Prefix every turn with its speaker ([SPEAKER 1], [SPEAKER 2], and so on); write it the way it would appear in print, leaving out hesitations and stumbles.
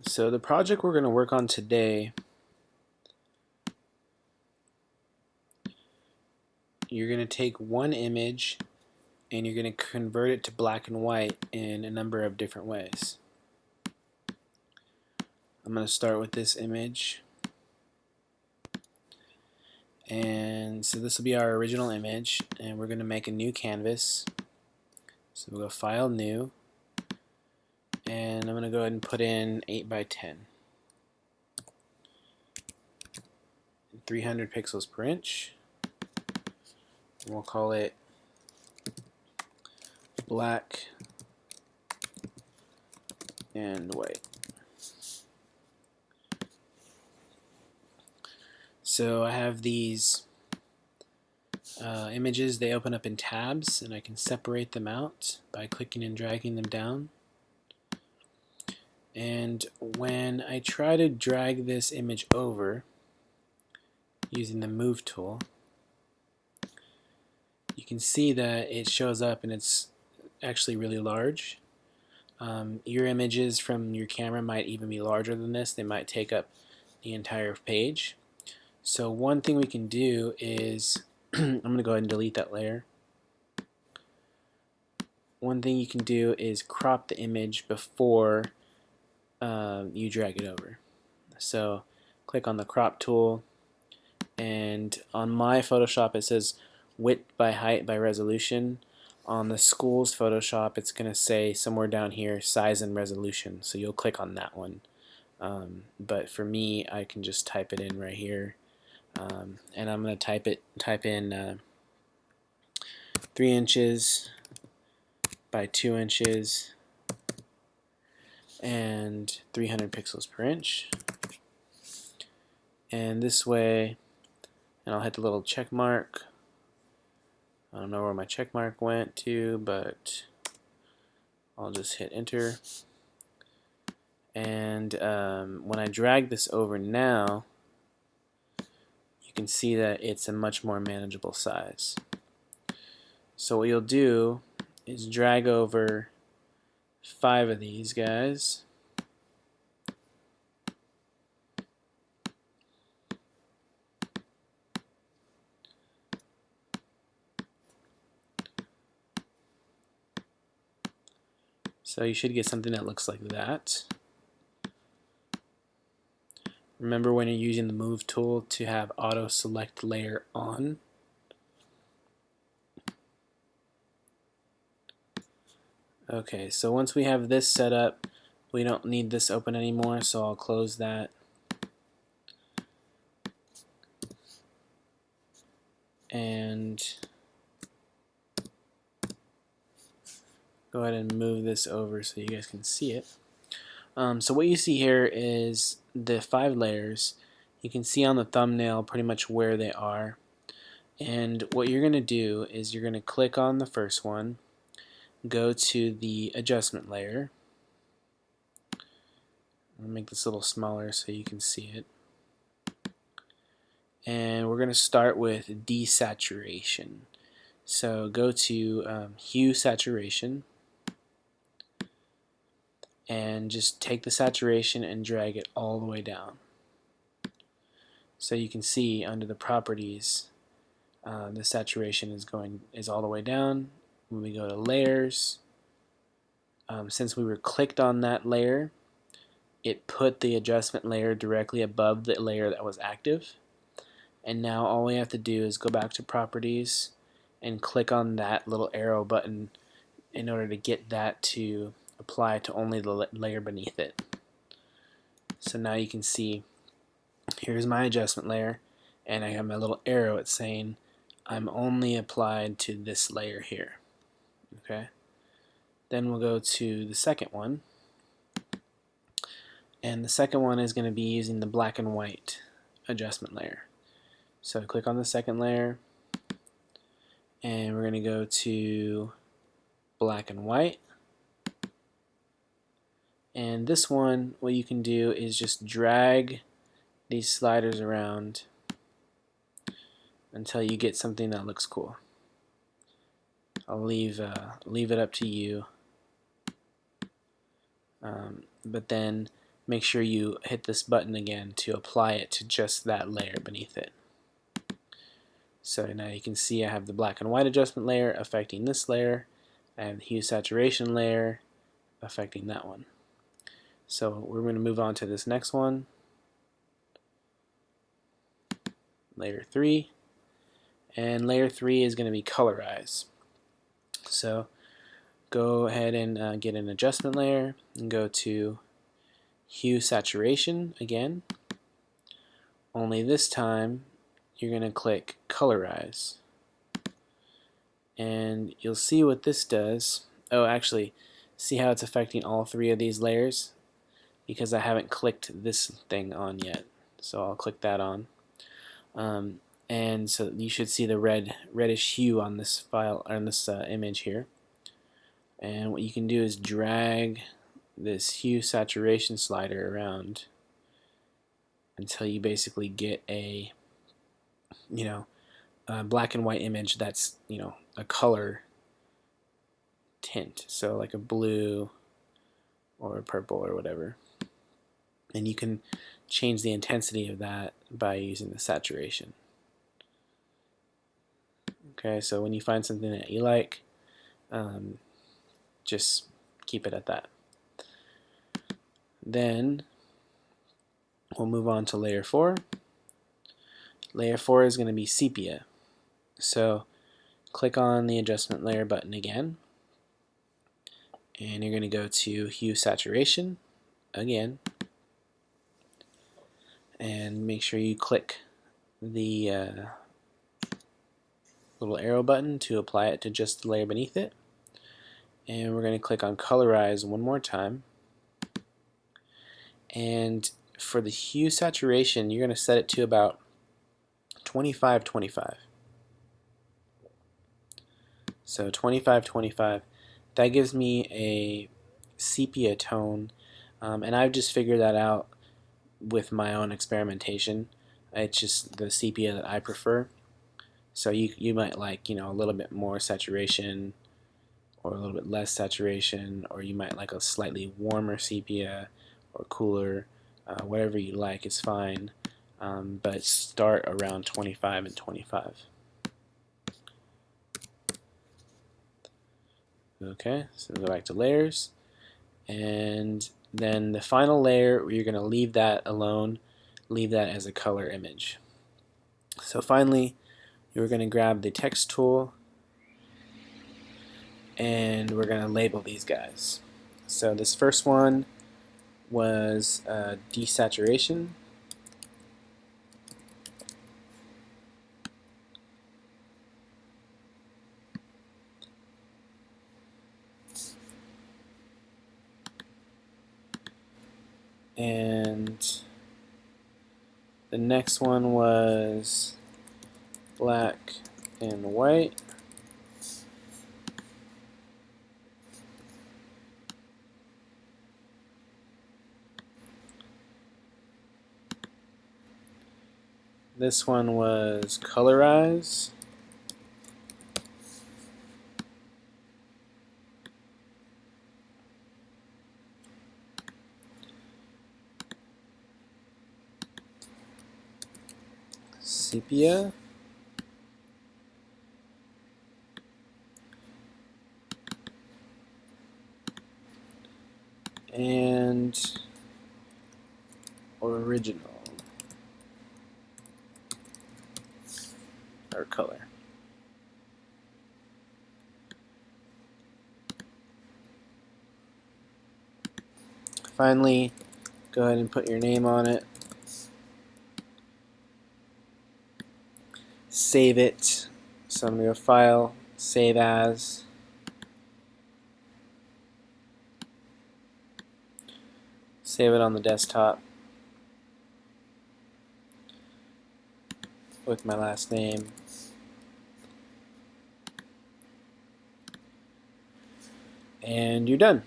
[SPEAKER 1] So the project we're going to work on today, you're going to take one image and you're going to convert it to black and white in a number of different ways. I'm going to start with this image, and so this will be our original image, and we're going to make a new canvas. So we'll go File, New, and I'm going to go ahead and put in 8 by 10, 300 pixels per inch, and we'll call it black and white. So I have these images. They open up in tabs, and I can separate them out by clicking and dragging them down. And when I try to drag this image over using the Move tool, you can see that it shows up and it's actually really large. Your images from your camera might even be larger than this. They might take up the entire page. So one thing we can do is I'm going to go ahead and delete that layer. One thing you can do is crop the image before you drag it over. So click on the crop tool, and on my Photoshop it says width by height by resolution. On the school's Photoshop it's going to say somewhere down here size and resolution, so you'll click on that one. But for me, I can just type it in right here, and I'm going to type in 3 inches by 2 inches and 300 pixels per inch. And this way, and I'll hit the little check mark. I don't know where my check mark went to, but I'll just hit enter. And when I drag this over now, you can see that it's a much more manageable size. So what you'll do is drag over 5 of these guys. So you should get something that looks like that. Remember, when you're using the Move tool, to have Auto Select Layer on. Okay, so once we have this set up, we don't need this open anymore, so I'll close that. And go ahead and move this over so you guys can see it. So what you see here is the 5 layers. You can see on the thumbnail pretty much where they are. And what you're going to do is you're going to click on the first one, go to the adjustment layer. I'll make this a little smaller so you can see it. And we're going to start with desaturation. So go to hue saturation, and just take the saturation and drag it all the way down. So you can see under the properties, the saturation is all the way down. When we go to layers, since we were clicked on that layer, it put the adjustment layer directly above the layer that was active. And now all we have to do is go back to properties and click on that little arrow button in order to get that to apply to only the layer beneath it. So now you can see, here's my adjustment layer, and I have my little arrow. It's saying I'm only applied to this layer here. Okay. Then we'll go to the second one, and the second one is going to be using the black and white adjustment layer. So click on the second layer, and we're going to go to black and white. And this one, what you can do is just drag these sliders around until you get something that looks cool. I'll leave it up to you. But then make sure you hit this button again to apply it to just that layer beneath it. So now you can see I have the black and white adjustment layer affecting this layer. I have the hue saturation layer affecting that one. So we're going to move on to this next one, layer 3. And layer 3 is going to be colorize. So go ahead and get an adjustment layer and go to hue saturation again. Only this time you're going to click colorize. And you'll see what this does. Oh, actually, see how it's affecting all 3 of these layers? Because I haven't clicked this thing on yet. So I'll click that on. And so you should see the reddish hue on this file, on this image here. And what you can do is drag this hue saturation slider around until you basically get a, a black and white image that's, a color tint. So like a blue or a purple or whatever. And you can change the intensity of that by using the saturation. Okay, so when you find something that you like, just keep it at that. Then we'll move on to layer 4. Layer 4 is going to be sepia. So click on the adjustment layer button again, and you're going to go to hue saturation again, and make sure you click the little arrow button to apply it to just the layer beneath it. And we're going to click on colorize one more time. And for the hue saturation, you're going to set it to about 25-25. So 25-25. That gives me a sepia tone, and I've just figured that out with my own experimentation. It's just the sepia that I prefer. So you might like, a little bit more saturation or a little bit less saturation, or you might like a slightly warmer sepia or cooler. Whatever you like is fine, but start around 25 and 25. Okay, so go back to layers, and then the final layer, you're going to leave that alone, leave that as a color image. So finally, you're going to grab the text tool, and we're going to label these guys. So this first one was desaturation. And the next one was black and white. This one was colorize. Sepia. And original, or color. Finally, go ahead and put your name on it. Save it. So I'm going to go File, Save As. Save it on the desktop with my last name. And you're done.